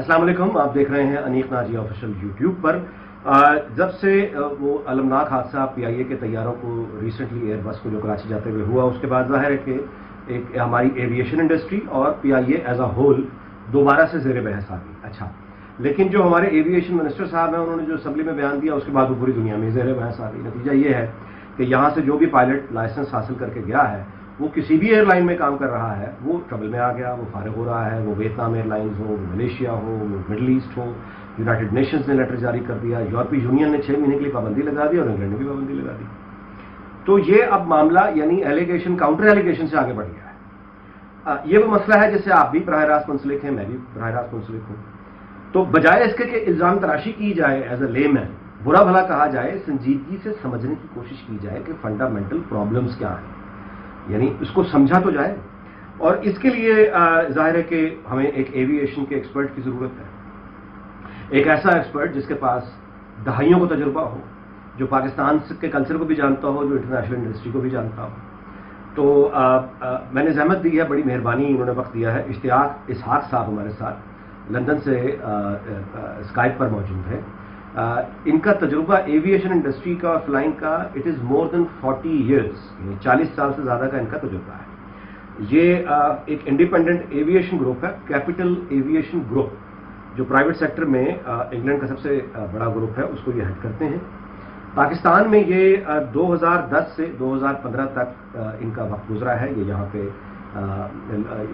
अस्सलाम वालेकुम, आप देख रहे हैं अनीक नाजी ऑफिशियल यूट्यूब पर। जब से वो अलमनाक हादसा PIA के तैयारों को रिसेंटली एयरबस को जो कराची जाते हुए हुआ, उसके बाद ज़ाहिर है कि एक हमारी एविएशन इंडस्ट्री और PIA एज अ होल दोबारा से ज़ेर बहस आ गई। अच्छा, लेकिन जो हमारे एविएशन मिनिस्टर साहब हैं, उन्होंने जो असम्बली में बयान दिया, उसके बाद वो पूरी दुनिया में ज़ेर बहस आ गई। नतीजा ये है कि यहाँ से जो भी पायलट लाइसेंस हासिल करके गया है, वो किसी भी एयरलाइन में काम कर रहा है, वो ट्रबल में आ गया, वो फारिग हो रहा है। वो वियतनाम एयरलाइंस हो, वो मलेशिया हो, वो मिडल ईस्ट हो, यूनाइटेड नेशंस ने लेटर जारी कर दिया, यूरोपीय यूनियन ने 6 महीने के लिए पाबंदी लगा दी और इंग्लैंड ने भी पाबंदी लगा दी। तो ये अब मामला यानी एलिगेशन काउंटर एलिगेशन से आगे बढ़ गया है। ये वो मसला है जिससे आप भी बराह रास्त मुंसलिक हैं, मैं भी बराह रास्त मुंसलिक हूँ। तो बजाय इसके कि इल्ज़ाम तराशी की जाए एज अ लेमैन, बुरा भला कहा जाए, संजीदगी से समझने की कोशिश की जाए कि फंडामेंटल प्रॉब्लम्स क्या हैं, यानी इसको समझा तो जाए। और इसके लिए जाहिर है कि हमें एक एविएशन के एक्सपर्ट की ज़रूरत है, एक ऐसा एक्सपर्ट जिसके पास दहाइयों का तजुर्बा हो, जो पाकिस्तान के कल्चर को भी जानता हो, जो इंटरनेशनल इंडस्ट्री को भी जानता हो। तो मैंने जहमत दी है, बड़ी मेहरबानी इन्होंने वक्त दिया है। इशहाक साहब हमारे साथ लंदन से स्काइप पर मौजूद है। इनका तजुर्बा एविएशन इंडस्ट्री का और फ्लाइंग का it is more than 40 years, 40 साल से ज़्यादा का इनका तजुर्बा है। ये एक इंडिपेंडेंट एविएशन ग्रुप है, कैपिटल एविएशन ग्रुप, जो प्राइवेट सेक्टर में इंग्लैंड का सबसे बड़ा ग्रुप है, उसको ये हेड करते हैं। पाकिस्तान में ये 2010 से 2015 तक इनका वक्त गुजरा है। ये यहाँ पे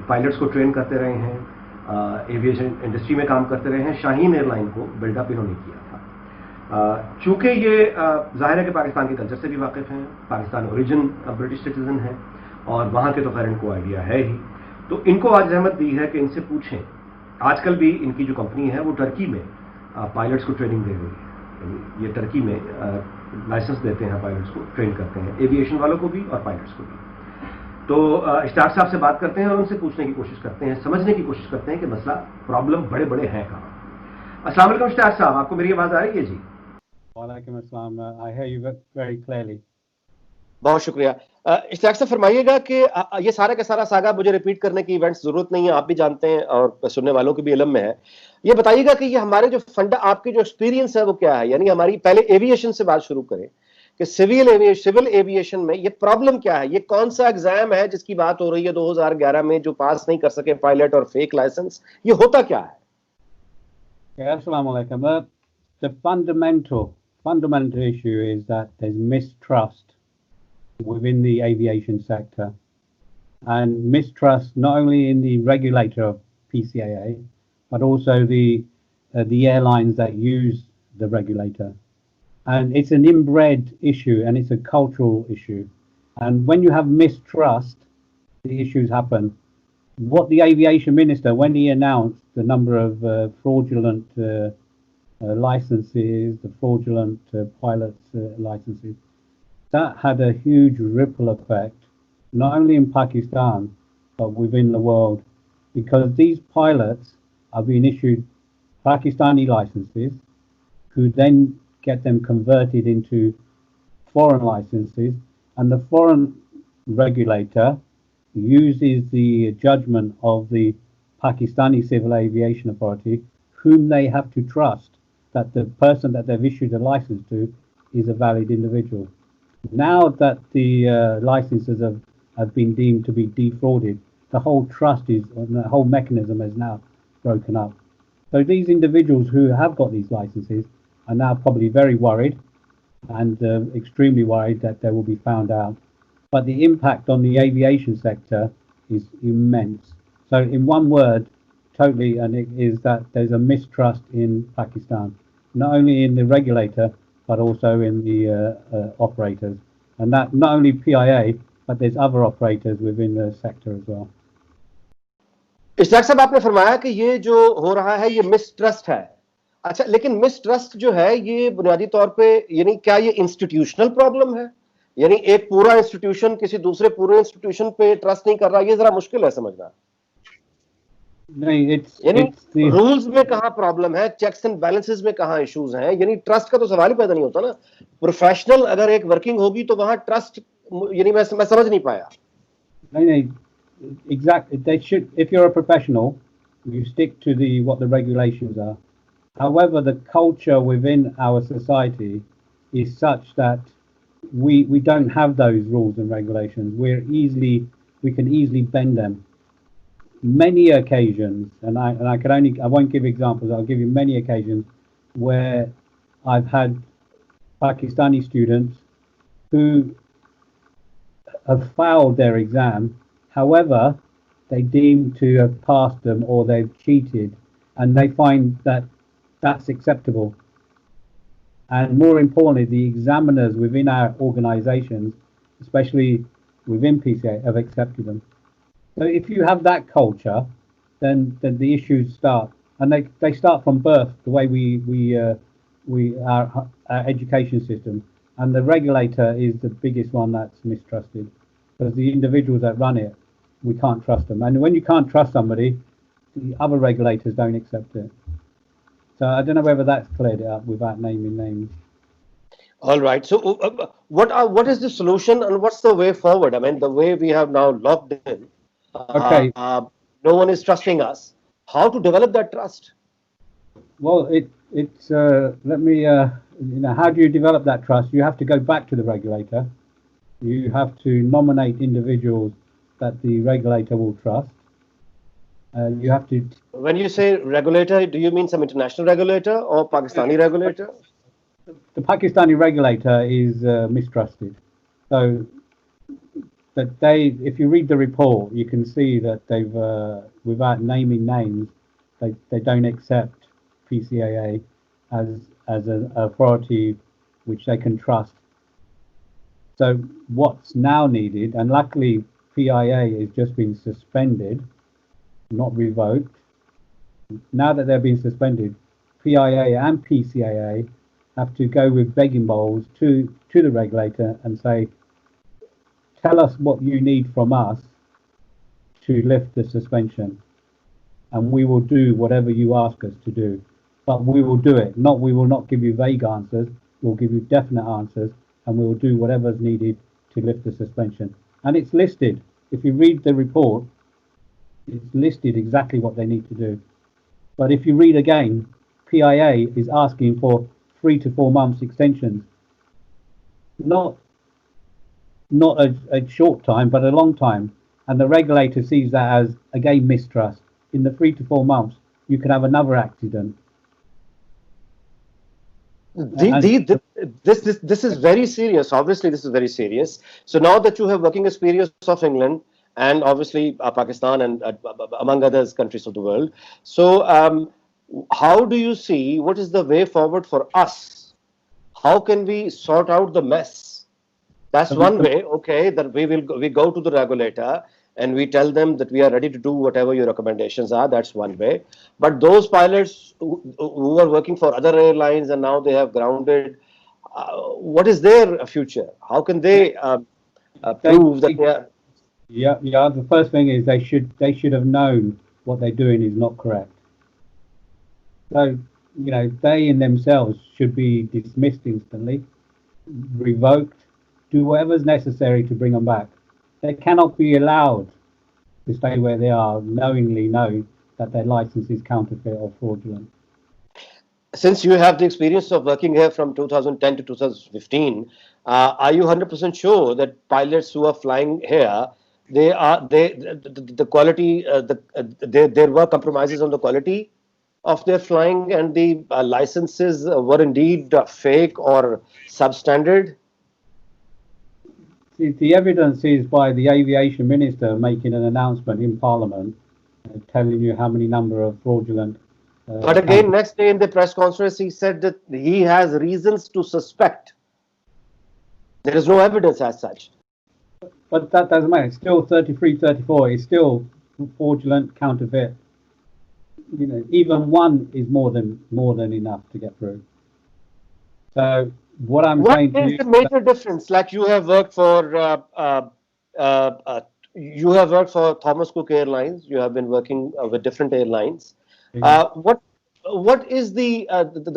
पायलट्स को ट्रेन करते रहे हैं, एविएशन इंडस्ट्री में काम करते रहे हैं। शाहीन एयरलाइन को बिल्डअप इन्होंने किया था। चूँकि ये ज़ाहिर है कि पाकिस्तान के कल्चर से भी वाकिफ़ हैं, पाकिस्तान ओरिजिन ब्रिटिश सिटीज़न है और वहाँ के तो खैर इनको आइडिया है ही। तो इनको आज रहमत दी है कि इनसे पूछें। आजकल भी इनकी जो कंपनी है वो टर्की में पायलट्स को ट्रेनिंग दे रही है। ये टर्की में लाइसेंस देते हैं, पायलट्स को ट्रेन करते हैं, एविएशन वालों को भी और पायलट्स को भी। तो इश्ताक साहब से बात करते हैं और उनसे पूछने की कोशिश करते हैं, समझने की कोशिश करते हैं कि मसला प्रॉब्लम बड़े बड़े हैं कहाँ। अस्सलाम वालेकुम इश्ताक साहब, आपको मेरी आवाज़ आ रही है जी? वालेकुम अस्सलाम, I hear you very clearly. बहुत शुक्रिया। इश्ताक से फरमाइएगा कि ये सारा का सारा सागा मुझे रिपीट करने की इवेंट्स जरूरत नहीं है, आप भी जानते हैं और सुनने वालों के भी इल्म में है। ये बताइएगा कि ये हमारे जो फंडा, आपकी जो एक्सपीरियंस है वो क्या है, यानी हमारी पहले एविएशन से बात शुरू करें कि सिविल एविएशन में ये प्रॉब्लम क्या है, ये कौन सा एग्जाम है जिसकी बात हो रही है 2011 में जो पास नहीं कर सके पायलट और फेक लाइसेंस, ये होता क्या है? Assalamu alaikum. The fundamental issue is that there's mistrust within the aviation sector, and mistrust not only in the regulator of PCAA, but also the airlines that use the regulator. And it's an inbred issue, and it's a cultural issue. And when you have mistrust, the issues happen. What the aviation minister, when he announced the number of fraudulent licenses, the fraudulent pilots' licenses, that had a huge ripple effect, not only in Pakistan, but within the world, because these pilots are being issued Pakistani licenses, who then get them converted into foreign licenses, and the foreign regulator uses the judgment of the Pakistani Civil Aviation Authority, whom they have to trust that the person that they've issued a license to is a valid individual. Now that the licenses have been deemed to be defrauded, the whole the whole mechanism is now broken up. So these individuals who have got these licenses are now probably very worried and extremely worried that they will be found out. But the impact on the aviation sector is immense. So in one word, totally, and it is that there's a mistrust in Pakistan, not only in the regulator, but also in the operators. And that not only PIA, but there's other operators within the sector as well. Ishtiaq साहब, आपने फरमाया कि ये जो हो रहा है ये मिसट्रस्ट है। अच्छा, लेकिन मिसट्रस्ट जो है ये बुनियादी तौर पे यानी क्या ये इंस्टीट्यूशनल प्रॉब्लम है, यानी एक पूरा इंस्टीट्यूशन किसी दूसरे पूरे इंस्टीट्यूशन पे ट्रस्ट नहीं कर रहा, ये जरा मुश्किल है समझना। नहीं, यानी रूल्स में कहाँ प्रॉब्लम है, चेक्स एंड बैलेंसेस में कहाँ इश्यूज हैं, यानी ट्रस्ट का तो सवाल ही पैदा नहीं होता ना। प्रोफेशनल अगर एक वर्किंग होगी तो वहां ट्रस्ट, यानी मैं समझ नहीं पाया। नहीं, exactly, they should, if you're a professional, You stick to what the regulations are. However, the culture within our society is such that we don't have those rules and regulations. We can easily bend them. Many occasions, and I won't give examples. I'll give you many occasions where I've had Pakistani students who have failed their exam. However, they deem to have passed them or they've cheated, and they find that that's acceptable. And more importantly, the examiners within our organizations, especially within PCA, have accepted them. So if you have that culture, then the issues start, and they start from birth. The way our education system, and the regulator is the biggest one that's mistrusted, because the individuals that run it, we can't trust them. And when you can't trust somebody, the other regulators don't accept it. So I don't know whether that's cleared it up without naming names. All right. So, what is the solution and what's the way forward? I mean, the way we have now locked in. Okay. No one is trusting us. How to develop that trust? Well, it's let me how do you develop that trust? You have to go back to the regulator. You have to nominate individuals that the regulator will trust. You have to. When you say regulator, do you mean some international regulator or Pakistani regulator? The Pakistani regulator is mistrusted. So that if you read the report, you can see that they've, without naming names, they don't accept PCAA as an authority which they can trust. So what's now needed, and luckily PIA has just been suspended, not revoked. Now that they've been suspended, PIA and PCAA have to go with begging bowls to the regulator and say, tell us what you need from us to lift the suspension, and we will do whatever you ask us to do. But we will do it. We will not give you vague answers. We'll give you definite answers, and we will do whatever's needed to lift the suspension. And it's listed. If you read the report, it's listed exactly what they need to do. But if you read again, PIA is asking for 3 to 4 months extensions. Not a short time, but a long time. And the regulator sees that as, again, mistrust. In the 3 to 4 months, you can have another accident. This is very serious. Obviously, this is very serious. So now that you have working experience of England and obviously Pakistan and among others countries of the world, so how do you see, what is the way forward for us? How can we sort out the mess? That's one way. Okay, that we go to the regulator and we tell them that we are ready to do whatever your recommendations are. That's one way. But those pilots who are working for other airlines and now they have grounded, what is their future? How can they prove that they are? Yeah. The first thing is they should have known what they're doing is not correct. So they in themselves should be dismissed instantly, revoked, do whatever's necessary to bring them back. They cannot be allowed to stay where they are, knowingly know that their license is counterfeit or fraudulent. Since you have the experience of working here from 2010 to 2015, are you 100% sure that pilots who are flying here, the quality, there were compromises on the quality of their flying, and the licenses were indeed fake or substandard? The evidence is by the aviation minister making an announcement in Parliament telling you how many number of fraudulent. But again, next day in the press conference, he said that he has reasons to suspect. There is no evidence as such. But that doesn't matter. It's still 33, 34. It's still fraudulent, counterfeit. Even one is more than enough to get through. So what saying to you, what is the major difference? Like you have worked for Thomas Cook Airlines. You have been working with different airlines. What is the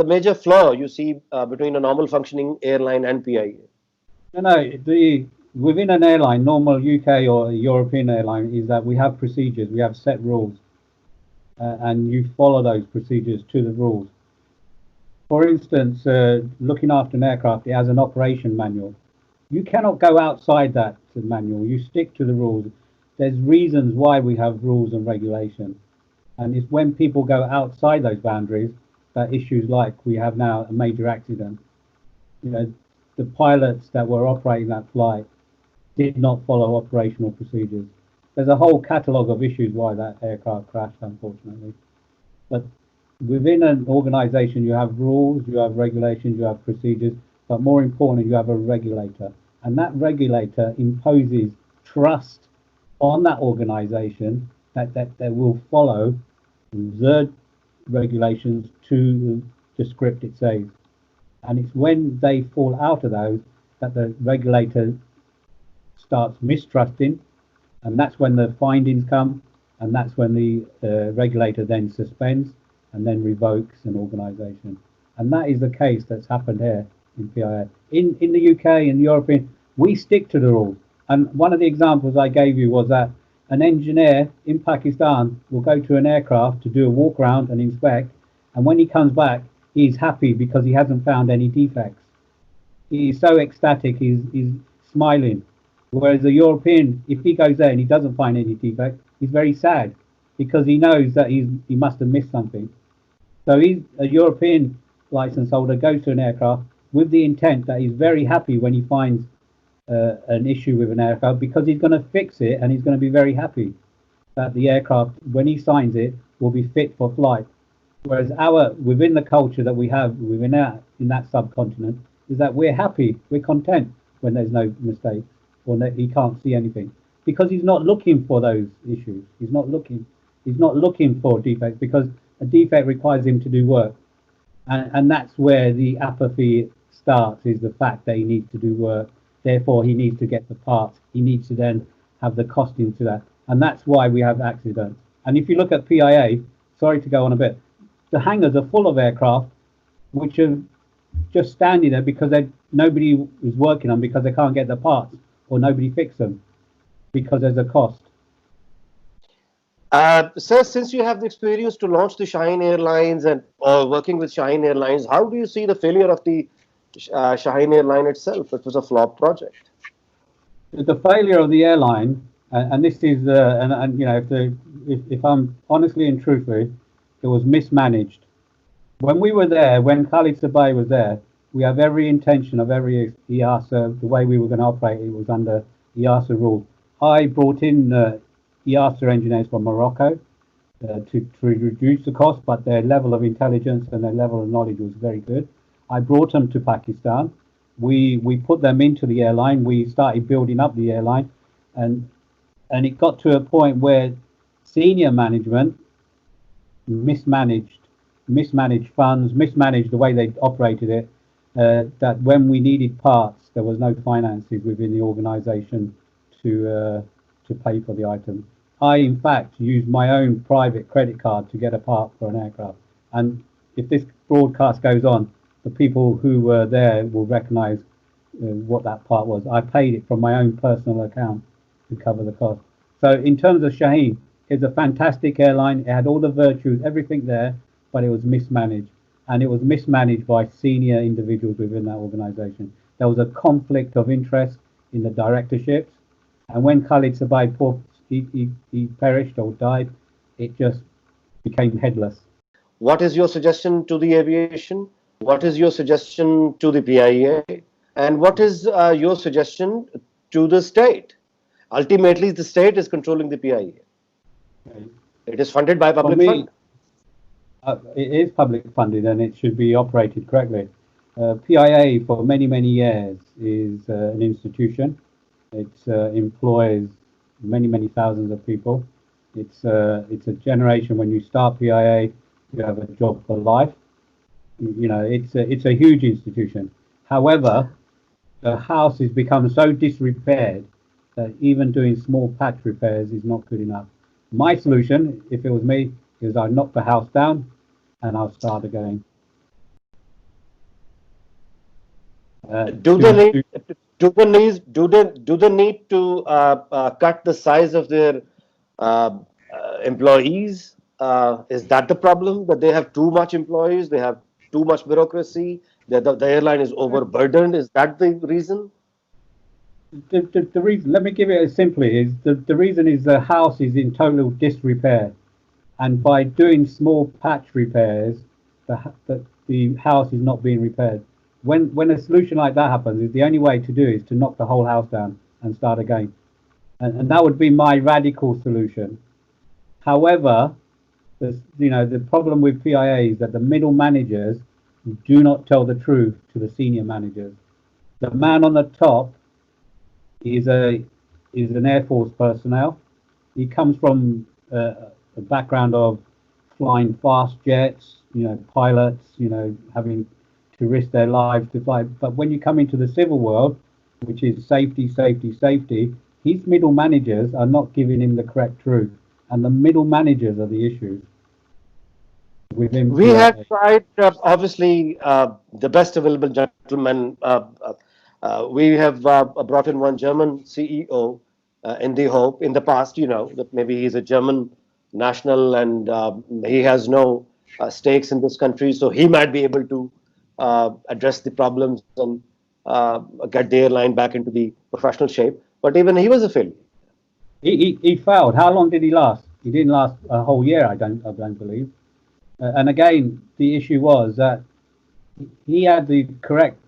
major flaw you see between a normal functioning airline and PIA? Within an airline, normal UK or European airline, is that we have procedures, we have set rules. and you follow those procedures to the rules. For instance, looking after an aircraft, it has an operation manual. You cannot go outside that manual. You stick to the rules. There's reasons why we have rules and regulations. And it's when people go outside those boundaries that issues like we have now, a major accident. You know, the pilots that were operating that flight did not follow operational procedures. There's a whole catalogue of issues why that aircraft crashed, unfortunately. But within an organization, you have rules, you have regulations, you have procedures, but more importantly, you have a regulator. And that regulator imposes trust on that organization that they will follow the regulations to the script it says. And it's when they fall out of those that the regulator starts mistrusting, and that's when the findings come, and that's when the regulator then suspends and then revokes an organisation. And that is the case that's happened here in PIA. In the UK and European, we stick to the rules. And one of the examples I gave you was that an engineer in Pakistan will go to an aircraft to do a walk around and inspect, and when he comes back, he's happy because he hasn't found any defects. He's so ecstatic, he's smiling. Whereas a European, if he goes there and he doesn't find any defects, he's very sad because he knows that he must have missed something. So he's a European license holder, goes to an aircraft with the intent that he's very happy when he finds an issue with an aircraft, because he's going to fix it and he's going to be very happy that the aircraft, when he signs it, will be fit for flight. Whereas within the culture that we have within in that subcontinent is that we're happy, we're content when there's no mistake or that he can't see anything, because he's not looking for those issues. He's not looking for defects, because a defect requires him to do work, and that's where the apathy starts, is the fact that he needs to do work. Therefore, he needs to get the parts. He needs to then have the costing to that. And that's why we have accidents. And if you look at PIA, sorry to go on a bit, the hangars are full of aircraft which are just standing there because nobody is working on, because they can't get the parts, or nobody fixes them because there's a cost. Sir, since you have the experience to launch the Shaheen Airlines and working with Shaheen Airlines, how do you see the failure of the Shaheen Airline itself? It was a flop project. The failure of the airline, and this is, and you know, if I'm honestly and truthfully, it was mismanaged. When we were there, when Khalid Sabay was there, we have every intention of every EASA, the way we were going to operate, it was under EASA rules. I brought in EASA engineers from Morocco to reduce the cost, but their level of intelligence and their level of knowledge was very good. I brought them to Pakistan. We put them into the airline. We started building up the airline, and it got to a point where senior management mismanaged funds, mismanaged the way they operated it, that when we needed parts, there was no finances within the organisation to pay for the item. I, in fact, used my own private credit card to get a part for an aircraft. And if this broadcast goes on, the people who were there will recognise what that part was. I paid it from my own personal account to cover the cost. So in terms of Shaheen, it's a fantastic airline. It had all the virtues, everything there, but it was mismanaged. And it was mismanaged by senior individuals within that organisation. There was a conflict of interest in the directorships. And when Khalid Sabay, he perished or died, it just became headless. What is your suggestion to the aviation? What is your suggestion to the PIA? And what is your suggestion to the state? Ultimately, the state is controlling the PIA. Okay. It is funded by public fund. It is public funded and it should be operated correctly. PIA for many, many years is an institution. It employs many, many thousands of people. It's a generation. When you start PIA, you have a job for life. You know, it's a huge institution. However, the house has become so disrepaired that even doing small patch repairs is not good enough. My solution, if it was me, is I knock the house down and I'll start again. Do they need to cut the size of their employees Is that the problem, that they have too much employees, they have too much bureaucracy, the airline is overburdened? Is that the reason? The reason, let me give it as simply, is the reason is the house is in total disrepair, and by doing small patch repairs, the house is not being repaired. When a solution like that happens, is the only way to do is to knock the whole house down and start again, and that would be my radical solution. However, the problem with PIA is that the middle managers do not tell the truth to the senior managers. The man on the top is an Air Force personnel. He comes from a background of flying fast jets, pilots, having to risk their lives to fly. But when you come into the civil world, which is safety, safety, safety, his middle managers are not giving him the correct truth, and the middle managers are the issues within We PIA. had tried, obviously, the best available gentleman. We have brought in one German CEO in the hope, in the past, that maybe he's a German national and he has no stakes in this country, so he might be able to address the problems and get the airline back into the professional shape. But even he was a failure. He failed. How long did he last? He didn't last a whole year, I don't believe. And again, the issue was that he had the correct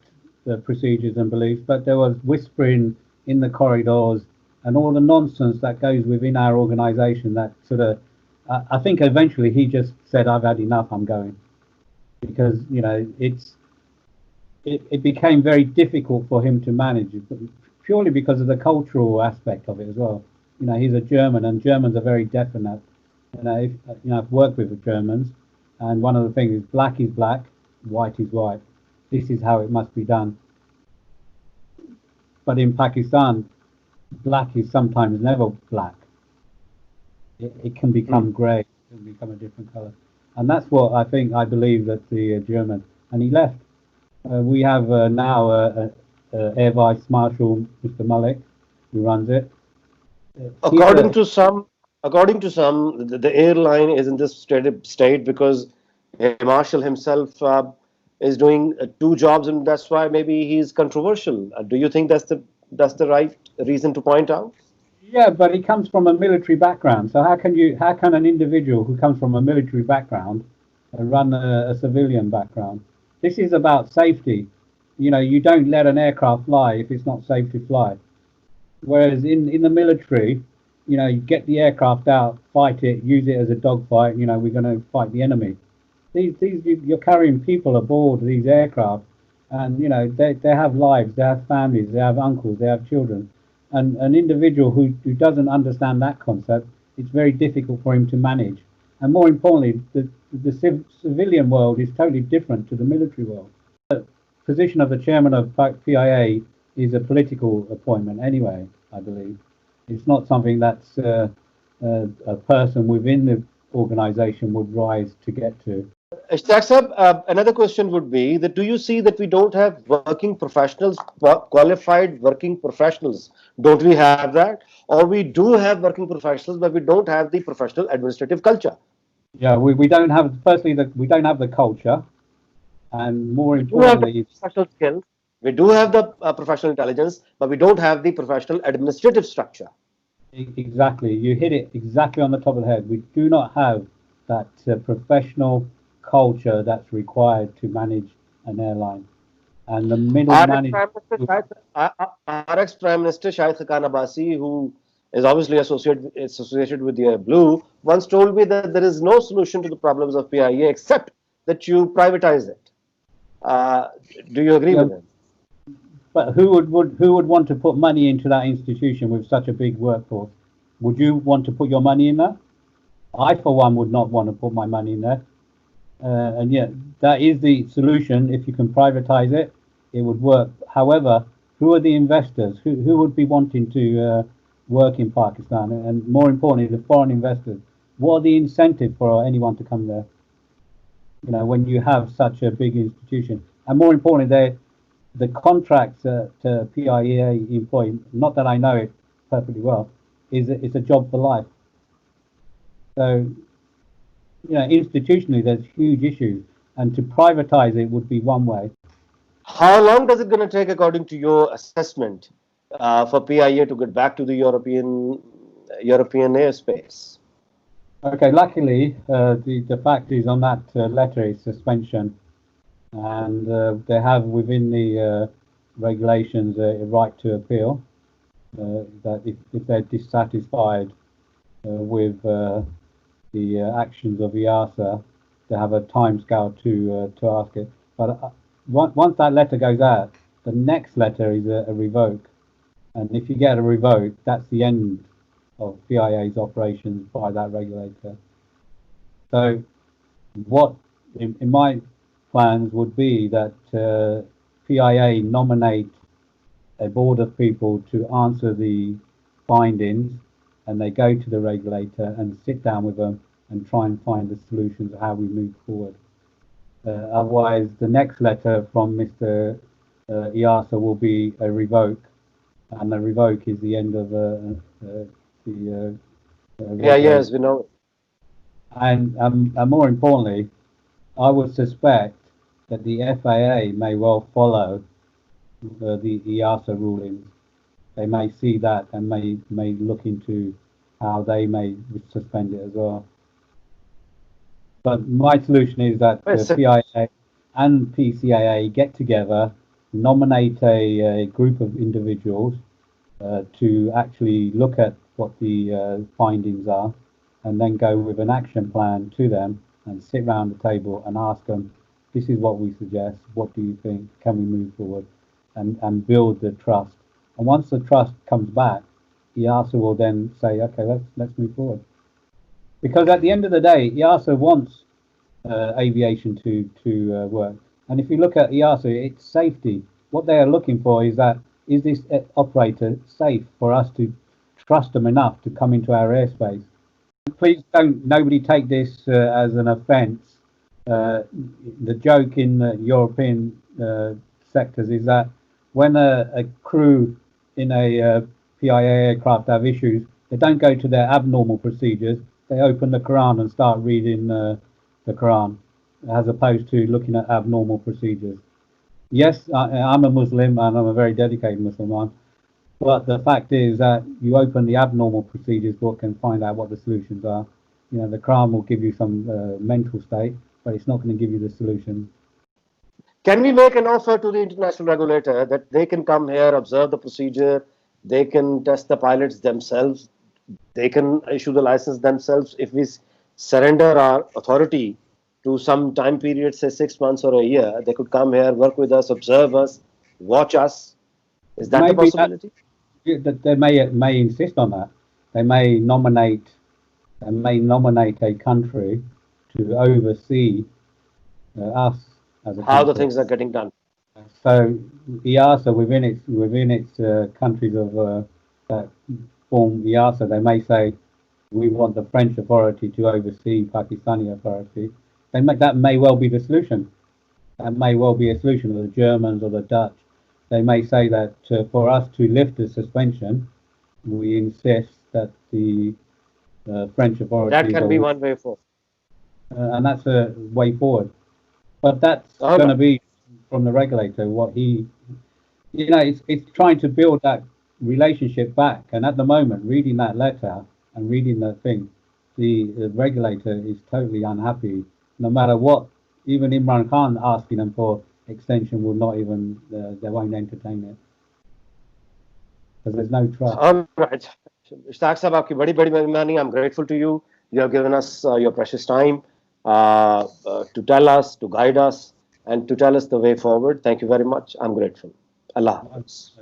procedures and beliefs, but there was whispering in the corridors and all the nonsense that goes within our organisation that sort of, I think eventually he just said, I've had enough, I'm going. Because, it became very difficult for him to manage, purely because of the cultural aspect of it as well. He's a German, and Germans are very definite. I've worked with the Germans, and one of the things is black, white is white. This is how it must be done. But in Pakistan, black is sometimes never black. It can become grey, it can become a different colour. And that's what I believe that the German, and he left. We have now Air Vice Marshal Mr. Malik, who runs it. According to some, the airline is in this state because Marshal himself is doing two jobs, and that's why maybe he's controversial. Do you think that's the right reason to point out? Yeah, but he comes from a military background. So how can an individual who comes from a military background run a civilian background? This is about safety. You don't let an aircraft fly if it's not safe to fly. Whereas in the military, you get the aircraft out, fight it, use it as a dogfight. We're going to fight the enemy. You're carrying people aboard these aircraft, and they have lives, they have families, they have uncles, they have children. And an individual who doesn't understand that concept, it's very difficult for him to manage. And more importantly, the civilian world is totally different to the military world. The position of the chairman of PIA is a political appointment anyway, I believe. It's not something that's a person within the organisation would rise to get to. Ishaq sir, another question would be that do you see that we don't have working professionals, qualified working professionals? Don't we have that? Or we do have working professionals, but we don't have the professional administrative culture? Yeah, we don't have, firstly, we don't have the culture, and more importantly, professional skills. We do have the professional intelligence, but we don't have the professional administrative structure. Exactly, you hit it exactly on the top of the head. We do not have that professional culture that's required to manage an airline. And the middle manager, our ex-Prime Minister Shahid Khan Abbasi, who is obviously associated with the Blue, once told me that there is no solution to the problems of PIA except that you privatize it. Do you agree with him? But who would want to put money into that institution with such a big workforce? Would you want to put your money in there? I, for one, would not want to put my money in there. And yet, that is the solution. If you can privatize it, it would work. However, who are the investors? Who would be wanting to work in Pakistan? And more importantly, the foreign investors. What are the incentives for anyone to come there? When you have such a big institution. And more importantly, the contracts to PIA employee, not that I know it perfectly well, it's a job for life. So institutionally, there's huge issues, and to privatize it would be one way. How long does it going to take, according to your assessment, for PIA to get back to the European airspace? Okay, luckily, the fact is on that letter is suspension, and they have within the regulations a right to appeal. That if they're dissatisfied with the actions of EASA, they have a timescale to ask it. But once that letter goes out, the next letter is a revoke, and if you get a revoke, that's the end of PIA's operations by that regulator. So what in my plans would be that PIA nominate a board of people to answer the findings, and they go to the regulator and sit down with them and try and find the solutions of how we move forward. Otherwise, the next letter from Mr. EASA will be a revoke, and the revoke is the end of the Yes, we know. And more importantly, I would suspect that the FAA may well follow the EASA rulings. They may see that and may look into how they may suspend it as well. But my solution is that the PIA and PCAA get together, nominate a group of individuals to actually look at what the findings are, and then go with an action plan to them and sit around the table and ask them, this is what we suggest, what do you think, can we move forward, and build the trust. And once the trust comes back, EASA will then say, okay, let's move forward. Because at the end of the day, EASA wants aviation to work. And if you look at EASA, it's safety. What they are looking for is that, is this operator safe for us to trust them enough to come into our airspace? Please nobody take this as an offence. The joke in the European sectors is that when a crew in a PIA aircraft have issues, they don't go to their abnormal procedures. They open the Quran and start reading the Quran, as opposed to looking at abnormal procedures. Yes, I'm a Muslim, and I'm a very dedicated Muslim, but the fact is that you open the abnormal procedures book and find out what the solutions are. The Quran will give you some mental state, but it's not going to give you the solution. Can we make an offer to the international regulator that they can come here, observe the procedure, they can test the pilots themselves, they can issue the license themselves? If we surrender our authority to some time period, say 6 months or a year, they could come here, work with us, observe us, watch us. Is that the possibility? They may insist on that. They may nominate a country to oversee us as a how country. the things are getting done. So EASA within its countries of that form EASA, they may say, we want the French authority to oversee Pakistani authority. That may well be the solution. That may well be a solution, or the Germans or the Dutch. They may say that for us to lift the suspension, we insist that the French authority. That can be one way forward. And that's a way forward. But that's going to be from the regulator. What he, it's trying to build that relationship back. And at the moment, reading that letter and reading that thing, the regulator is totally unhappy. No matter what, even Imran Khan asking them for extension will not even, they won't entertain it. Because there's no trust. All right. Ishaq sahab, aapki badi mehrbani. I'm grateful to you. You have given us your precious time to tell us, to guide us, and to tell us the way forward. Thank you very much. I'm grateful. Allah Hafiz.